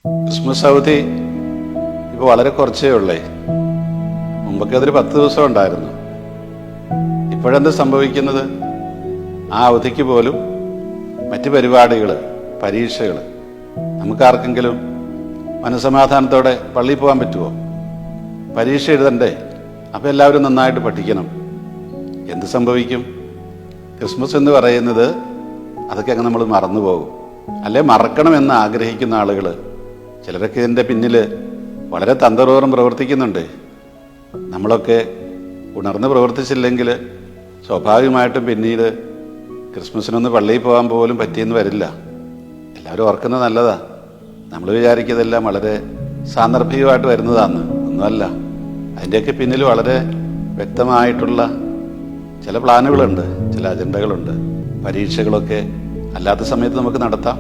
Christmas അവധി ഇപ്പോൾ വളരെ കുറച്ചേ ഉള്ളേ. മുമ്പൊക്കെ അതൊരു 10 ദിവസം ഉണ്ടായിരുന്നു. ഇപ്പോഴെന്ത് സംഭവിക്കുന്നത്? ആ അവധിക്ക് പോലും മറ്റ് പരിപാടികൾ, പരീക്ഷകൾ, നമുക്കാർക്കെങ്കിലും മനസ്സമാധാനത്തോടെ പള്ളിയിൽ പോകാൻ പറ്റുമോ? പരീക്ഷ എഴുതണ്ടേ? അപ്പം എല്ലാവരും നന്നായിട്ട് പഠിക്കണം. എന്ത് സംഭവിക്കും? ക്രിസ്മസ് എന്ന് പറയുന്നത് അതൊക്കെ അങ്ങ് നമ്മൾ മറന്നു പോകും. അല്ലെ മറക്കണമെന്ന് ആഗ്രഹിക്കുന്ന ആളുകൾ ചിലരൊക്കെ ഇതിൻ്റെ പിന്നിൽ വളരെ തന്ത്രപൂർവ്വം പ്രവർത്തിക്കുന്നുണ്ട്. നമ്മളൊക്കെ ഉണർന്ന് പ്രവർത്തിച്ചില്ലെങ്കിൽ സ്വാഭാവികമായിട്ടും പിന്നീട് ക്രിസ്മസിനൊന്ന് പള്ളിയിൽ പോകാൻ പോലും പറ്റിയെന്ന് വരില്ല. എല്ലാവരും ഓർക്കുന്നത് നല്ലതാ. നമ്മൾ വിചാരിക്കുന്നതെല്ലാം വളരെ സാന്ദർഭികമായിട്ട് വരുന്നതാന്ന്. ഒന്നുമല്ല. അതിൻ്റെയൊക്കെ പിന്നിൽ വളരെ വ്യക്തമായിട്ടുള്ള ചില പ്ലാനുകളുണ്ട്, ചില അജണ്ടകളുണ്ട്. പരീക്ഷകളൊക്കെ അല്ലാത്ത സമയത്ത് നമുക്ക് നടത്താം.